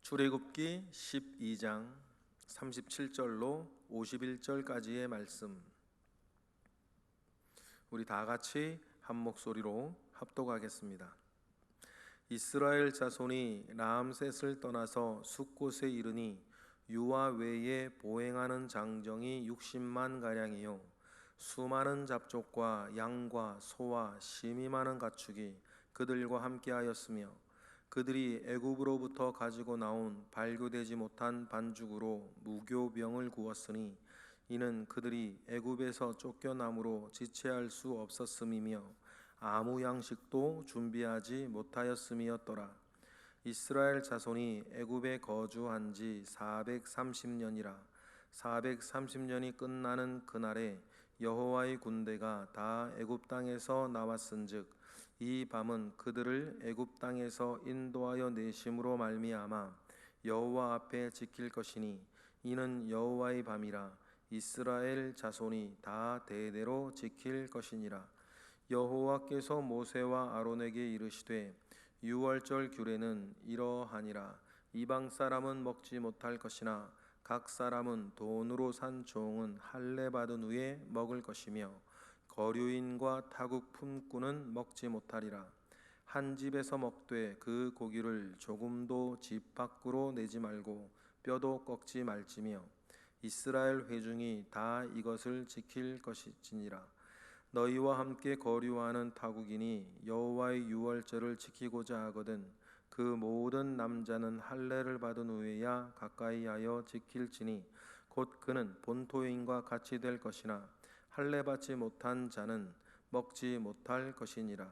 출애굽기 12장 37절로 51절까지의 말씀, 우리 다 같이 한 목소리로 합독하겠습니다. 이스라엘 자손이 라암셋을 떠나서 숫곳에 이르니 유아 외에 보행하는 장정이 60만 가량이요 수많은 잡족과 양과 소와 심이 많은 가축이 그들과 함께하였으며 그들이 애굽으로부터 가지고 나온 발교되지 못한 반죽으로 무교병을 구웠으니 이는 그들이 애굽에서 쫓겨남으로 지체할 수 없었음이며 아무 양식도 준비하지 못하였음이었더라. 이스라엘 자손이 애굽에 거주한 지 430년이라 430년이 끝나는 그날에 여호와의 군대가 다 애굽 땅에서 나왔은즉 이 밤은 그들을 애굽 땅에서 인도하여 내심으로 말미암아 여호와 앞에 지킬 것이니 이는 여호와의 밤이라 이스라엘 자손이 다 대대로 지킬 것이니라. 여호와께서 모세와 아론에게 이르시되 유월절 규례는 이러하니라. 이방 사람은 먹지 못할 것이나 각 사람은 돈으로 산 종은 할례 받은 후에 먹을 것이며 거류인과 타국 품꾼은 먹지 못하리라. 한 집에서 먹되 그 고기를 조금도 집 밖으로 내지 말고 뼈도 꺾지 말지며 이스라엘 회중이 다 이것을 지킬 것이니라. 너희와 함께 거류하는 타국인이 여호와의 유월절을 지키고자 하거든 그 모든 남자는 할례를 받은 후에야 가까이하여 지킬지니 곧 그는 본토인과 같이 될 것이나 할례 받지 못한 자는 먹지 못할 것이니라.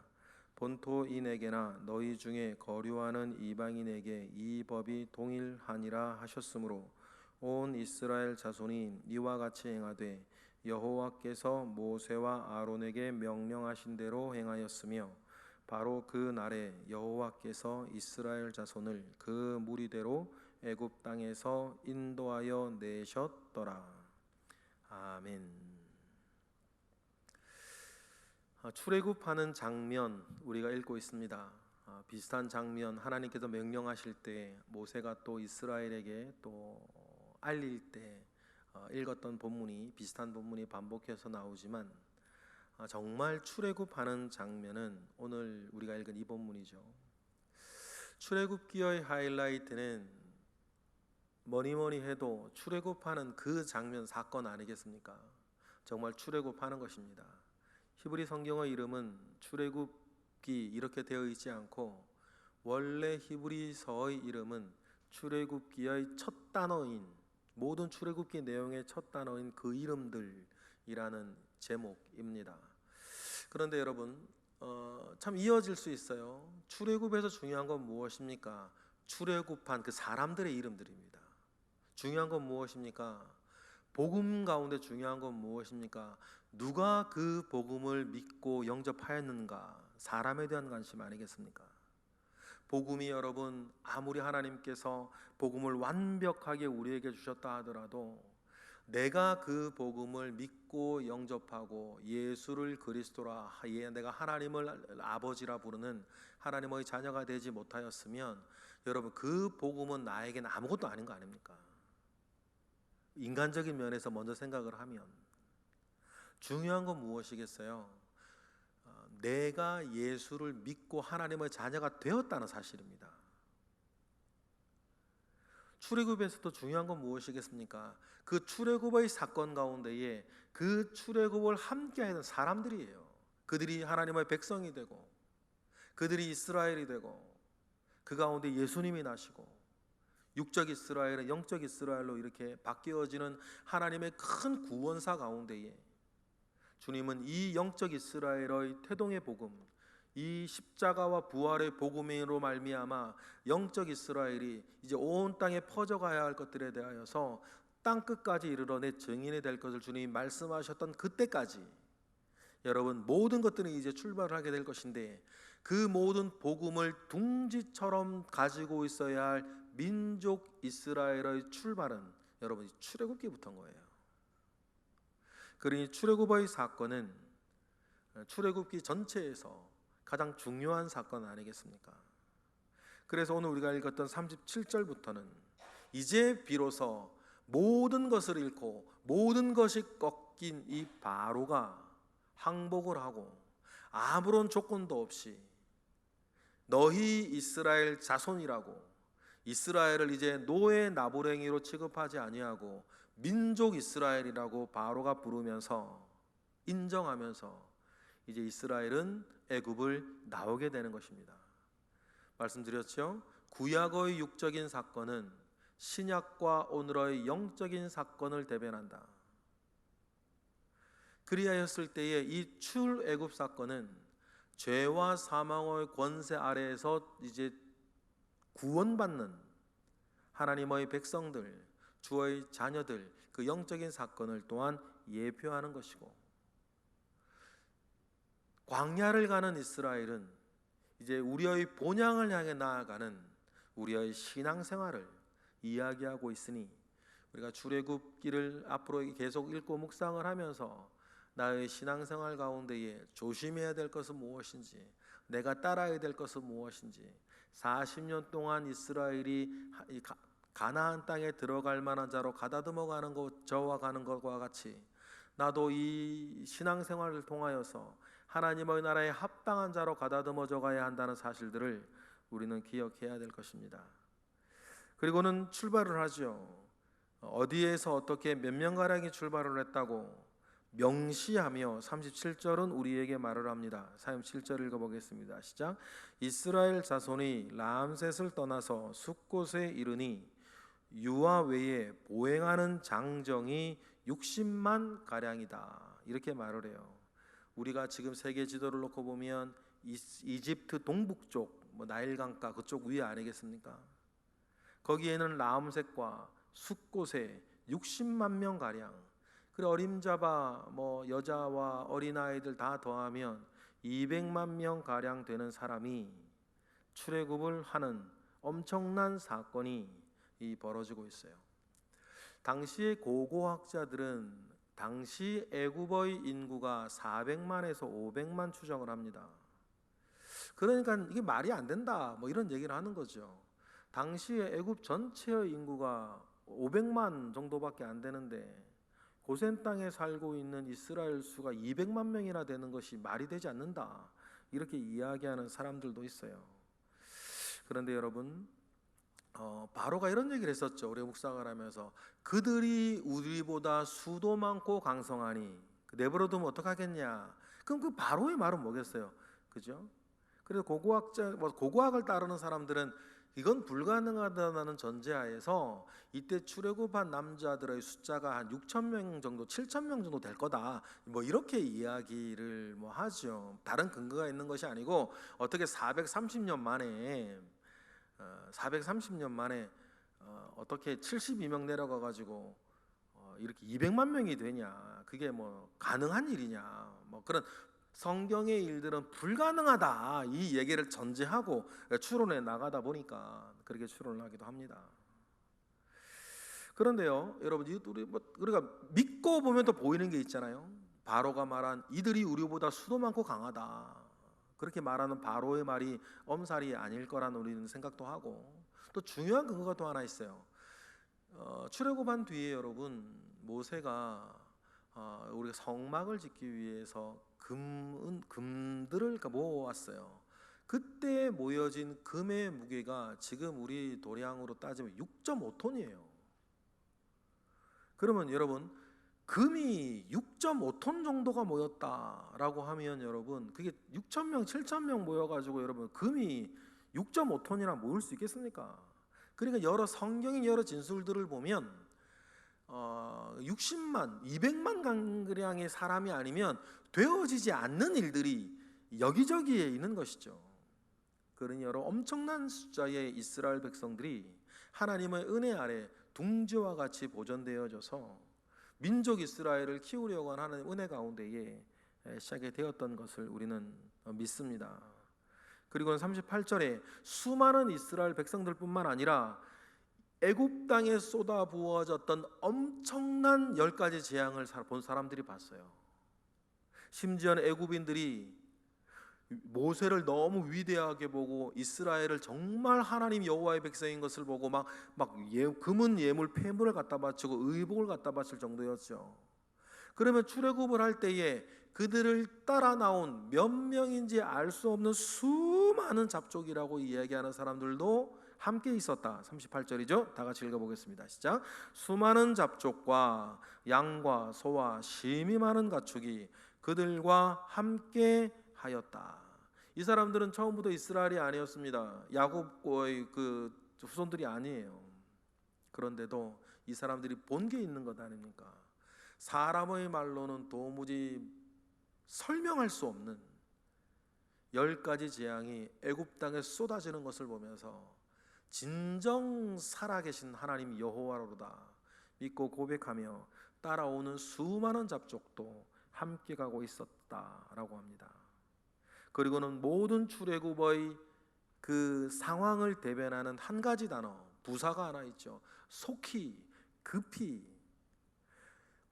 본토인에게나 너희 중에 거류하는 이방인에게 이 법이 동일하니라 하셨으므로 온 이스라엘 자손이 이와 같이 행하되 여호와께서 모세와 아론에게 명령하신 대로 행하였으며 바로 그 날에 여호와께서 이스라엘 자손을 그 무리대로 애굽 땅에서 인도하여 내셨더라. 아멘. 출애굽하는 장면 우리가 읽고 있습니다. 비슷한 장면 하나님께서 명령하실 때 모세가 또 이스라엘에게 또 알릴 때 읽었던 본문이 비슷한 본문이 반복해서 나오지만 정말 출애굽하는 장면은 오늘 우리가 읽은 이 본문이죠. 출애굽기의 하이라이트는 뭐니 해도 출애굽하는 그 장면 사건 아니겠습니까? 정말 출애굽하는 것입니다. 히브리 성경의 이름은 출애굽기 이렇게 되어 있지 않고 원래 히브리서의 이름은 출애굽기의 첫 단어인 모든 출애굽기 내용의 첫 단어인 그 이름들이라는 제목입니다. 그런데 여러분 참 이어질 수 있어요. 출애굽에서 중요한 건 무엇입니까? 출애굽한 그 사람들의 이름들입니다. 중요한 건 무엇입니까? 복음 가운데 중요한 건 무엇입니까? 누가 그 복음을 믿고 영접하였는가? 사람에 대한 관심 아니겠습니까? 복음이 여러분 아무리 하나님께서 복음을 완벽하게 우리에게 주셨다 하더라도 내가 그 복음을 믿고 영접하고 예수를 그리스도라 내가 하나님을 아버지라 부르는 하나님의 자녀가 되지 못하였으면 여러분 그 복음은 나에게는 아무것도 아닌 거 아닙니까? 인간적인 면에서 먼저 생각을 하면 중요한 건 무엇이겠어요? 내가 예수를 믿고 하나님의 자녀가 되었다는 사실입니다. 출애굽에서도 중요한 건 무엇이겠습니까? 그 출애굽의 사건 가운데에 그 출애굽을 함께 하는 사람들이에요. 그들이 하나님의 백성이 되고 그들이 이스라엘이 되고 그 가운데 예수님이 나시고 육적 이스라엘은 영적 이스라엘로 이렇게 바뀌어지는 하나님의 큰 구원사 가운데에 주님은 이 영적 이스라엘의 태동의 복음, 이 십자가와 부활의 복음으로 말미암아 영적 이스라엘이 이제 온 땅에 퍼져가야 할 것들에 대하여서 땅 끝까지 이르러 내 증인이 될 것을 주님이 말씀하셨던 그때까지 여러분 모든 것들이 이제 출발을 하게 될 것인데 그 모든 복음을 둥지처럼 가지고 있어야 할 민족 이스라엘의 출발은 여러분 출애굽기부터인 거예요. 그러니 출애굽의 사건은 출애굽기 전체에서 가장 중요한 사건 아니겠습니까? 그래서 오늘 우리가 읽었던 37절부터는 이제 비로소 모든 것을 잃고 모든 것이 꺾인 이 바로가 항복을 하고 아무런 조건도 없이 너희 이스라엘 자손이라고, 이스라엘을 이제 노예 나부랭이로 취급하지 아니하고 민족 이스라엘이라고 바로가 부르면서 인정하면서 이제 이스라엘은 애굽을 나오게 되는 것입니다. 말씀드렸죠? 구약의 육적인 사건은 신약과 오늘의 영적인 사건을 대변한다. 그리하였을 때에 이 출애굽 사건은 죄와 사망의 권세 아래에서 이제 구원받는 하나님의 백성들, 주의 자녀들, 그 영적인 사건을 또한 예표하는 것이고, 광야를 가는 이스라엘은 이제 우리의 본향을 향해 나아가는 우리의 신앙생활을 이야기하고 있으니, 우리가 출애굽기를 앞으로 계속 읽고 묵상을 하면서 나의 신앙생활 가운데에 조심해야 될 것은 무엇인지, 내가 따라야 될 것은 무엇인지, 40년 동안 이스라엘이 가나안 땅에 들어갈 만한 자로 가다듬어가는 것, 저어가는 것과 같이 나도 이 신앙생활을 통하여서 하나님의 나라에 합당한 자로 가다듬어져 가야 한다는 사실들을 우리는 기억해야 될 것입니다. 그리고는 출발을 하죠. 어디에서 어떻게 몇 명가량이 출발을 했다고 명시하며 37절은 우리에게 말을 합니다. 37절 읽어보겠습니다. 시작. 이스라엘 자손이 람셋을 떠나서 숫곳에 이르니 유아 외에 보행하는 장정이 60만 가량이다. 이렇게 말을 해요. 우리가 지금 세계 지도를 놓고 보면 이집트 동북쪽, 나일강가 그쪽 위에 아니겠습니까? 거기에는 람셋과 숫곳에 60만 명 가량, 그리고 어림잡아 여자와 어린아이들 다 더하면 200만 명 가량 되는 사람이 출애굽을 하는 엄청난 사건이 벌어지고 있어요. 당시의 고고학자들은 당시 애굽의 인구가 400만에서 500만 추정을 합니다. 그러니까 이게 말이 안 된다 이런 얘기를 하는 거죠. 당시에 애굽 전체의 인구가 500만 정도밖에 안 되는데 고센 땅에 살고 있는 이스라엘 수가 200만 명이나 되는 것이 말이 되지 않는다, 이렇게 이야기하는 사람들도 있어요. 그런데 여러분, 바로가 이런 얘기를 했었죠. 우리 묵상을 하면서 그들이 우리보다 수도 많고 강성하니 내버려두면 어떡하겠냐. 그럼 그 바로의 말은 뭐겠어요? 그죠? 그래서 고고학을 따르는 사람들은 이건 불가능하다는 전제하에서 이때 출애굽한 남자들의 숫자가 한 6천 명 정도, 7천 명 정도 될 거다, 이렇게 이야기를 하죠. 다른 근거가 있는 것이 아니고 어떻게 430년 만에 어떻게 72명 내려가 가지고 이렇게 200만 명이 되냐, 그게 가능한 일이냐, 그런 성경의 일들은 불가능하다, 이 얘기를 전제하고 추론해 나가다 보니까 그렇게 추론을 하기도 합니다. 그런데요, 여러분, 우리가 믿고 보면 또 보이는 게 있잖아요. 바로가 말한 이들이 우리보다 수도 많고 강하다, 그렇게 말하는 바로의 말이 엄살이 아닐 거라는 우리는 생각도 하고, 또 중요한 근거가 또 하나 있어요. 출애굽한 뒤에 여러분, 모세가 우리가 성막을 짓기 위해서 금들을 모아왔어요. 그때 모여진 금의 무게가 지금 우리 도량으로 따지면 6.5톤이에요. 그러면 여러분, 금이 6.5톤 정도가 모였다라고 하면 여러분, 그게 6,000명, 7,000명 모여가지고 여러분 금이 6.5톤이나 모일 수 있겠습니까? 그러니까 여러 성경의 여러 진술들을 보면 60만, 200만 가량의 사람이 아니면 되어지지 않는 일들이 여기저기에 있는 것이죠. 그러니 여러분, 엄청난 숫자의 이스라엘 백성들이 하나님의 은혜 아래 둥지와 같이 보존되어져서 민족 이스라엘을 키우려고 하는 은혜 가운데에 시작이 되었던 것을 우리는 믿습니다. 그리고 38절에 수많은 이스라엘 백성들뿐만 아니라 애굽 땅에 쏟아 부어졌던 엄청난 10가지 재앙을 본 사람들이 봤어요. 심지어는 애굽인들이 모세를 너무 위대하게 보고 이스라엘을 정말 하나님 여호와의 백성인 것을 보고 막 금은 예물 폐물을 갖다 바치고 의복을 갖다 바칠 정도였죠. 그러면 출애굽을 할 때에 그들을 따라 나온 몇 명인지 알 수 없는 수많은 잡족이라고 이야기하는 사람들도 함께 있었다. 38절이죠. 다 같이 읽어보겠습니다. 시작. 수많은 잡족과 양과 소와 심히 많은 가축이 그들과 함께 하였다. 이 사람들은 처음부터 이스라엘이 아니었습니다. 야곱의 그 후손들이 아니에요. 그런데도 이 사람들이 본 게 있는 것 아닙니까? 사람의 말로는 도무지 설명할 수 없는 10가지 재앙이 애굽 땅에 쏟아지는 것을 보면서 진정 살아계신 하나님 여호와로다 믿고 고백하며 따라오는 수많은 잡족도 함께 가고 있었다라고 합니다. 그리고는 모든 출애굽의 그 상황을 대변하는 한 가지 단어, 부사가 하나 있죠. 속히, 급히.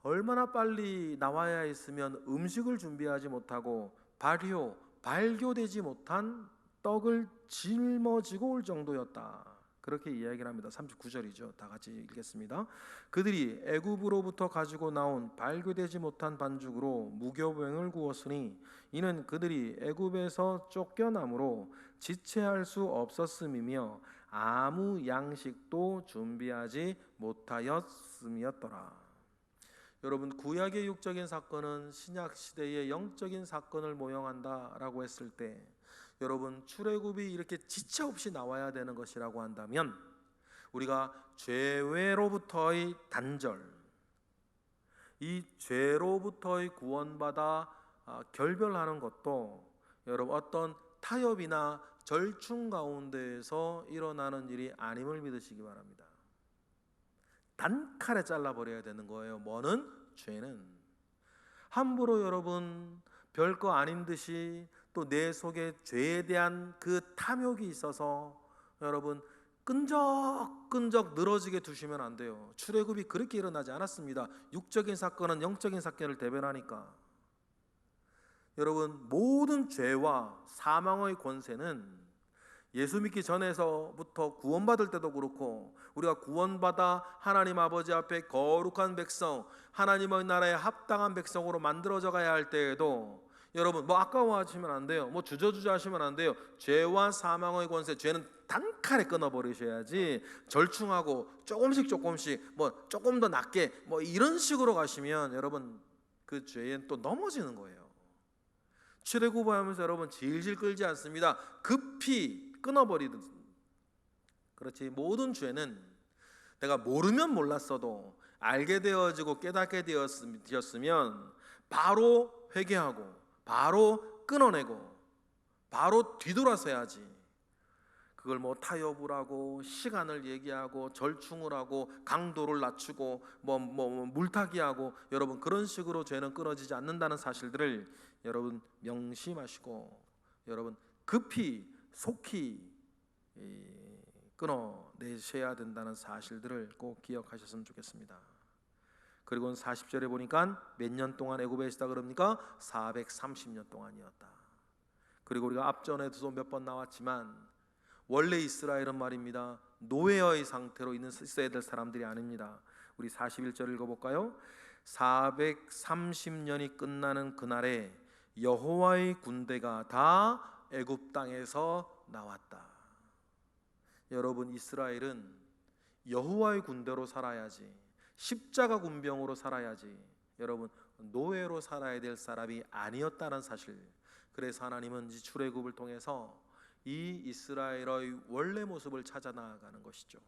얼마나 빨리 나와야 했으면 음식을 준비하지 못하고 발효되지 못한 떡을 짊어지고 올 정도였다. 그렇게 이야기를 합니다. 39절이죠. 다 같이 읽겠습니다. 그들이 애굽으로부터 가지고 나온 발효되지 못한 반죽으로 무교병을 구웠으니 이는 그들이 애굽에서 쫓겨남으로 지체할 수 없었음이며 아무 양식도 준비하지 못하였음이었더라. 여러분, 구약의 육적인 사건은 신약 시대의 영적인 사건을 모형한다라고 했을 때 여러분, 출애굽이 이렇게 지체 없이 나와야 되는 것이라고 한다면 우리가 죄외로부터의 단절, 이 죄로부터의 구원받아 결별하는 것도 여러분 어떤 타협이나 절충 가운데에서 일어나는 일이 아님을 믿으시기 바랍니다. 단칼에 잘라버려야 되는 거예요. 뭐는? 죄는. 함부로 여러분 별거 아닌 듯이 또 내 속에 죄에 대한 그 탐욕이 있어서 여러분 끈적끈적 늘어지게 두시면 안 돼요. 출애굽이 그렇게 일어나지 않았습니다. 육적인 사건은 영적인 사건을 대변하니까. 여러분, 모든 죄와 사망의 권세는 예수 믿기 전에서부터 구원받을 때도 그렇고 우리가 구원받아 하나님 아버지 앞에 거룩한 백성, 하나님의 나라에 합당한 백성으로 만들어져 가야 할 때에도 여러분 아까워하시면 안 돼요. 주저주저 하시면 안 돼요. 죄와 사망의 권세, 죄는 단칼에 끊어버리셔야지 절충하고 조금씩 조금 더 낮게 이런 식으로 가시면 여러분 그 죄엔 또 넘어지는 거예요. 출애굽하면서 여러분 질질 끌지 않습니다. 급히 끊어버리듯. 그렇지, 모든 죄는 내가 모르면 몰랐어도 알게 되어지고 깨닫게 되었으면 바로 회개하고 바로 끊어내고 바로 뒤돌아서야지. 그걸 타협을 하고 시간을 얘기하고 절충을 하고 강도를 낮추고 물타기 하고 여러분 그런 식으로 죄는 끊어지지 않는다는 사실들을 여러분 명심하시고 여러분 급히 속히 끊어내셔야 된다는 사실들을 꼭 기억하셨으면 좋겠습니다. 그리고 40절에 보니까 몇 년 동안 애굽에 있다 그럽니까? 430년 동안이었다. 그리고 우리가 앞전에도 몇 번 나왔지만 원래 이스라엘은 말입니다, 노예의 상태로 있어야 될 사람들이 아닙니다. 우리 41절 읽어볼까요? 430년이 끝나는 그날에 여호와의 군대가 다 애굽 땅에서 나왔다. 여러분, 이스라엘은 여호와의 군대로 살아야지, 십자가 군병으로 살아야지 여러분 노예로 살아야 될 사람이 아니었다는 사실. 그래서 하나님은 이 출애굽을 통해서 이 이스라엘의 원래 모습을 찾아 나아가는 것이죠.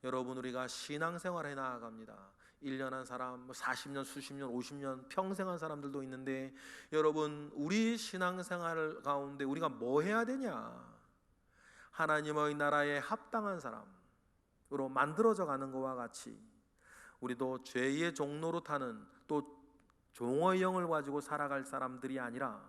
여러분, 우리가 신앙생활 해 나아갑니다. 1년 한 사람, 40년, 수십 년, 50년, 평생 한 사람들도 있는데 여러분 우리 신앙생활 가운데 우리가 뭐 해야 되냐? 하나님의 나라에 합당한 사람으로 만들어져 가는 것과 같이 우리도 죄의 종로로 타는 또 종의 영을 가지고 살아갈 사람들이 아니라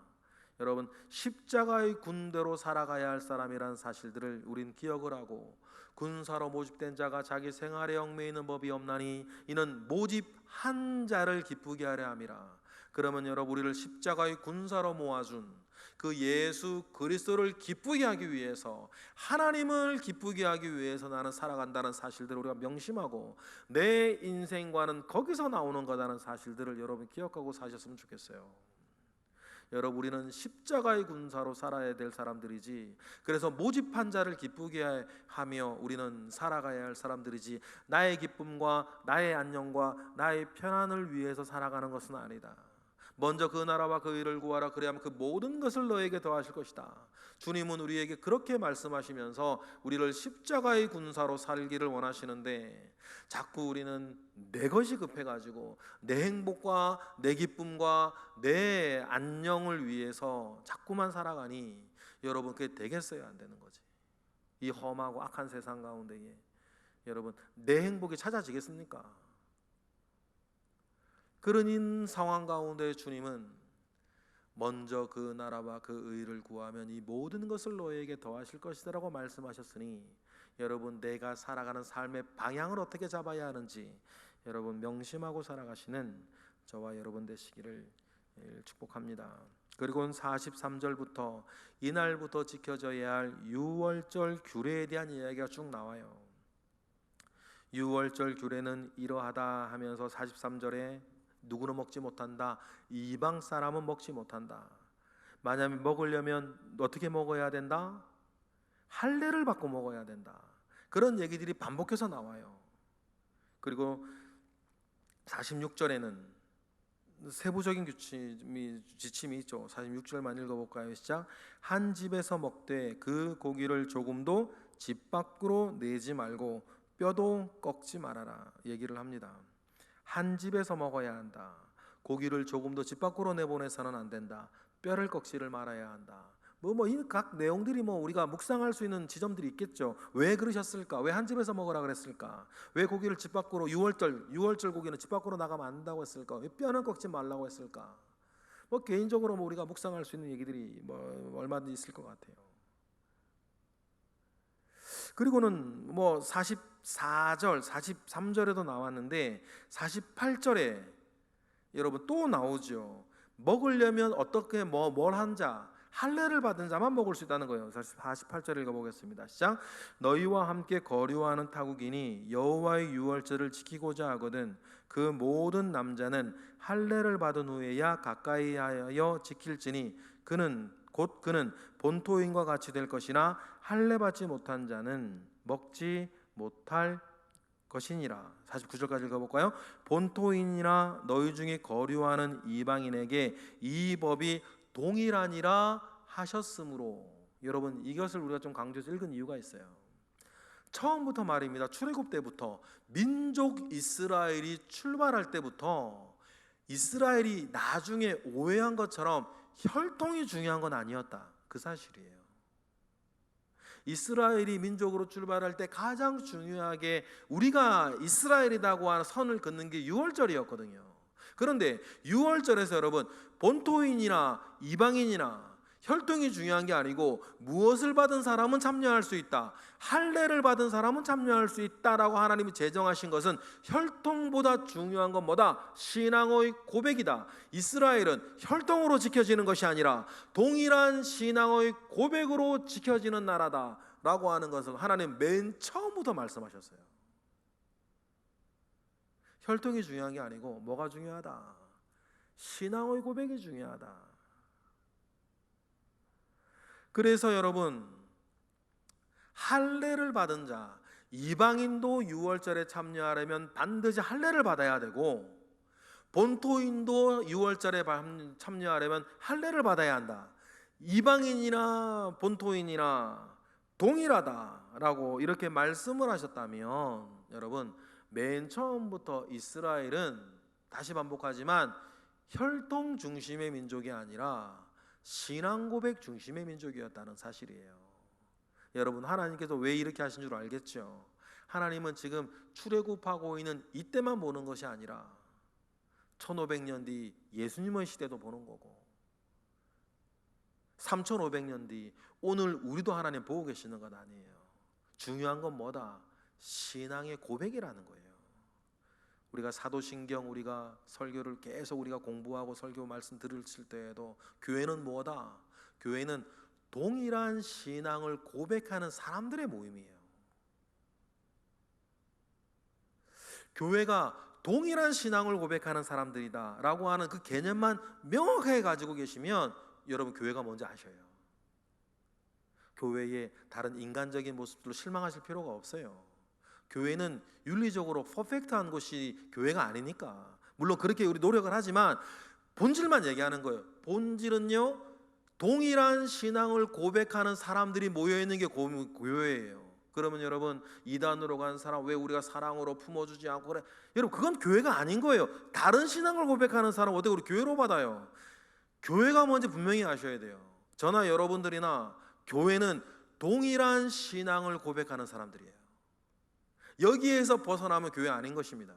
여러분 십자가의 군대로 살아가야 할 사람이라는 사실들을 우린 기억을 하고, 군사로 모집된 자가 자기 생활에 얽매이는 법이 없나니 이는 모집한 자를 기쁘게 하려 함이라. 그러면 여러분 우리를 십자가의 군사로 모아준 그 예수 그리스도를 기쁘게 하기 위해서, 하나님을 기쁘게 하기 위해서 나는 살아간다는 사실들을 우리가 명심하고, 내 인생과는 거기서 나오는 거다는 사실들을 여러분 기억하고 사셨으면 좋겠어요. 여러분, 우리는 십자가의 군사로 살아야 될 사람들이지, 그래서 모집한 자를 기쁘게 하며 우리는 살아가야 할 사람들이지, 나의 기쁨과 나의 안녕과 나의 편안을 위해서 살아가는 것은 아니다. 먼저 그 나라와 그 의를 구하라, 그리하면 그 모든 것을 너에게 더하실 것이다. 주님은 우리에게 그렇게 말씀하시면서 우리를 십자가의 군사로 살기를 원하시는데, 자꾸 우리는 내 것이 급해가지고 내 행복과 내 기쁨과 내 안녕을 위해서 자꾸만 살아가니, 여러분 그게 되겠어요? 안 되는 거지. 이 험하고 악한 세상 가운데에 여러분 내 행복이 찾아지겠습니까? 그런 상황 가운데 주님은 먼저 그 나라와 그 의를 구하면 이 모든 것을 너에게 더하실 것이라고 말씀하셨으니, 여러분 내가 살아가는 삶의 방향을 어떻게 잡아야 하는지 여러분 명심하고 살아가시는 저와 여러분 되시기를 축복합니다. 그리고 43절부터 이날부터 지켜져야 할 유월절 규례에 대한 이야기가 쭉 나와요. 유월절 규례는 이러하다 하면서 43절에 누구는 먹지 못한다, 이방 사람은 먹지 못한다. 만약에 먹으려면 어떻게 먹어야 된다? 할례를 받고 먹어야 된다. 그런 얘기들이 반복해서 나와요. 그리고 46절에는 세부적인 지침이 있죠. 46절만 읽어볼까요? 시작. 한 집에서 먹되 그 고기를 조금도 집 밖으로 내지 말고 뼈도 꺾지 말아라 얘기를 합니다. 한 집에서 먹어야 한다. 고기를 조금도 집 밖으로 내보내서는 안 된다. 뼈를 꺾지를 말아야 한다. 이 각 내용들이 우리가 묵상할 수 있는 지점들이 있겠죠. 왜 그러셨을까? 왜 한 집에서 먹으라 그랬을까? 왜 고기를 집 밖으로 유월절 고기는 집 밖으로 나가면 안 된다고 했을까? 왜 뼈는 꺾지 말라고 했을까? 개인적으로 우리가 묵상할 수 있는 얘기들이 얼마든지 있을 것 같아요. 그리고는 44절, 43절에도 나왔는데 48절에 여러분 또 나오죠. 먹으려면 어떻게 뭘 한 자, 할례를 받은 자만 먹을 수 있다는 거예요. 48절 읽어보겠습니다. 시작. 너희와 함께 거류하는 타국인이 여호와의 유월절을 지키고자 하거든 그 모든 남자는 할례를 받은 후에야 가까이 하여 지킬지니 그는 본토인과 같이 될 것이나 할례 받지 못한 자는 먹지 못할 것이니라. 49절까지 읽어볼까요? 본토인이나 너희 중에 거류하는 이방인에게 이 법이 동일하니라 하셨으므로. 여러분 이것을 우리가 좀 강조해서 읽은 이유가 있어요. 처음부터 말입니다. 출애굽 때부터 민족 이스라엘이 출발할 때부터 이스라엘이 나중에 오해한 것처럼 혈통이 중요한 건 아니었다. 그 사실이에요. 이스라엘이 민족으로 출발할 때 가장 중요하게 우리가 이스라엘이라고 하는 선을 긋는 게 유월절이었거든요. 그런데 유월절에서 여러분 본토인이나 이방인이나 혈통이 중요한 게 아니고 무엇을 받은 사람은 참여할 수 있다, 할례를 받은 사람은 참여할 수 있다라고 하나님이 제정하신 것은 혈통보다 중요한 건 뭐다? 신앙의 고백이다. 이스라엘은 혈통으로 지켜지는 것이 아니라 동일한 신앙의 고백으로 지켜지는 나라다 라고 하는 것을 하나님 맨 처음부터 말씀하셨어요. 혈통이 중요한 게 아니고 뭐가 중요하다? 신앙의 고백이 중요하다. 그래서 여러분 할례를 받은 자, 이방인도 유월절에 참여하려면 반드시 할례를 받아야 되고 본토인도 유월절에 참여하려면 할례를 받아야 한다. 이방인이나 본토인이나 동일하다라고 이렇게 말씀을 하셨다면 여러분 맨 처음부터 이스라엘은 다시 반복하지만 혈통 중심의 민족이 아니라 신앙 고백 중심의 민족이었다는 사실이에요. 여러분 하나님께서 왜 이렇게 하신 줄 알겠죠? 하나님은 지금 출애굽하고 있는 이때만 보는 것이 아니라 1500년 뒤 예수님의 시대도 보는 거고 3500년 뒤 오늘 우리도 하나님 보고 계시는 것 아니에요. 중요한 건 뭐다? 신앙의 고백이라는 거예요. 우리가 사도신경 우리가 설교를 계속 우리가 공부하고 설교 말씀 들을 때에도 교회는 뭐다? 교회는 동일한 신앙을 고백하는 사람들의 모임이에요. 교회가 동일한 신앙을 고백하는 사람들이다 라고 하는 그 개념만 명확하게 가지고 계시면 여러분 교회가 뭔지 아셔요. 교회의 다른 인간적인 모습들로 실망하실 필요가 없어요. 교회는 윤리적으로 퍼펙트한 곳이 교회가 아니니까. 물론 그렇게 우리 노력을 하지만 본질만 얘기하는 거예요. 본질은요, 동일한 신앙을 고백하는 사람들이 모여있는 게 교회예요. 그러면 여러분, 이단으로 간 사람 왜 우리가 사랑으로 품어주지 않고 그래? 여러분, 그건 교회가 아닌 거예요. 다른 신앙을 고백하는 사람 어떻게 우리 교회로 받아요? 교회가 뭔지 분명히 아셔야 돼요. 저나 여러분들이나 교회는 동일한 신앙을 고백하는 사람들이에요. 여기에서 벗어나면 교회 아닌 것입니다.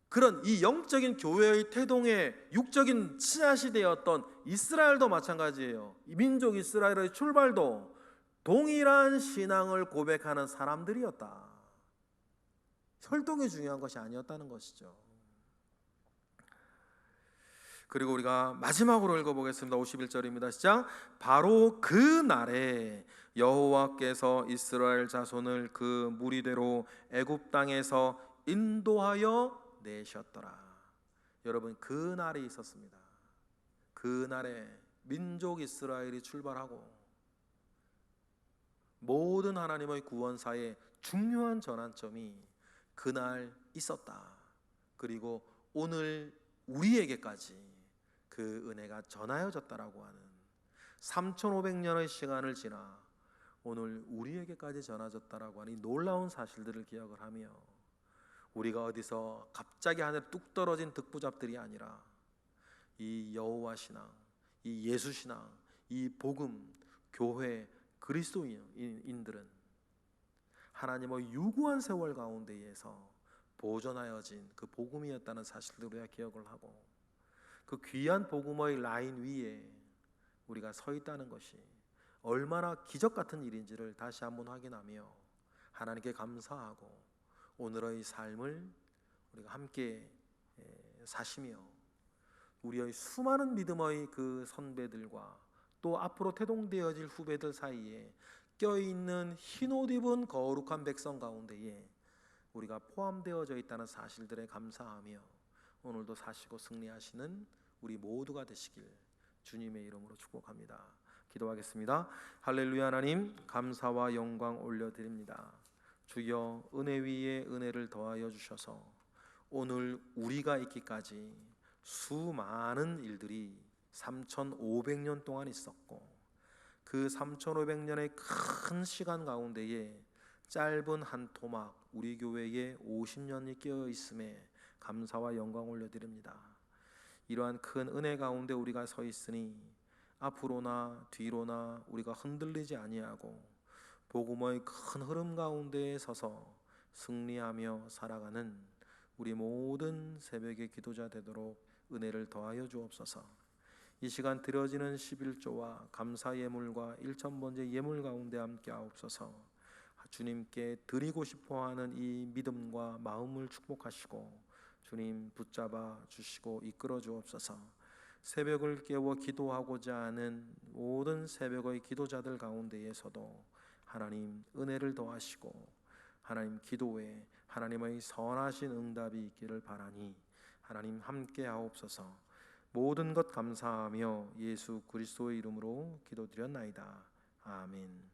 그런 이 영적인 교회의 태동의 육적인 씨앗이 되었던 이스라엘도 마찬가지예요. 민족 이스라엘의 출발도 동일한 신앙을 고백하는 사람들이었다. 혈통이 중요한 것이 아니었다는 것이죠. 그리고 우리가 마지막으로 읽어보겠습니다. 51절입니다. 시작. 바로 그 날에 여호와께서 이스라엘 자손을 그 무리대로 애굽 땅에서 인도하여 내셨더라. 여러분, 그 날이 있었습니다. 그 날에 민족 이스라엘이 출발하고 모든 하나님의 구원사의 중요한 전환점이 그날 있었다. 그리고 오늘 우리에게까지 그 은혜가 전하여졌다라고 하는 3500년의 시간을 지나 오늘 우리에게까지 전하졌다라고 하는 이 놀라운 사실들을 기억을 하며 우리가 어디서 갑자기 하늘에 뚝 떨어진 득부잡들이 아니라 이 여호와 신앙, 이 예수 신앙, 이 복음, 교회, 그리스도인들은 하나님의 유구한 세월 가운데에서 보존하여진 그 복음이었다는 사실을 우리가 기억을 하고 그 귀한 복음의 라인 위에 우리가 서 있다는 것이 얼마나 기적 같은 일인지를 다시 한번 확인하며 하나님께 감사하고 오늘의 삶을 우리가 함께 사시며 우리의 수많은 믿음의 그 선배들과 또 앞으로 태동되어질 후배들 사이에 껴있는 흰옷 입은 거룩한 백성 가운데에 우리가 포함되어져 있다는 사실들에 감사하며 오늘도 사시고 승리하시는 우리 모두가 되시길 주님의 이름으로 축복합니다. 기도하겠습니다. 할렐루야. 하나님 감사와 영광 올려드립니다. 주여 은혜 위에 은혜를 더하여 주셔서 오늘 우리가 있기까지 수많은 일들이 3500년 동안 있었고 그 3500년의 큰 시간 가운데에 짧은 한 토막 우리 교회에 50년이 끼어 있음에 감사와 영광 올려드립니다. 이러한 큰 은혜 가운데 우리가 서 있으니 앞으로나 뒤로나 우리가 흔들리지 아니하고 복음의 큰 흐름 가운데에 서서 승리하며 살아가는 우리 모든 새벽의 기도자 되도록 은혜를 더하여 주옵소서. 이 시간 드려지는 11조와 감사 예물과 1000번째 예물 가운데 함께 하옵소서. 주님께 드리고 싶어하는 이 믿음과 마음을 축복하시고 주님 붙잡아 주시고 이끌어 주옵소서. 새벽을 깨워 기도하고자 하는 모든 새벽의 기도자들 가운데에서도 하나님 은혜를 더하시고 하나님 기도에 하나님의 선하신 응답이 있기를 바라니 하나님 함께 하옵소서. 모든 것 감사하며 예수 그리스도의 이름으로 기도드렸나이다. 아멘.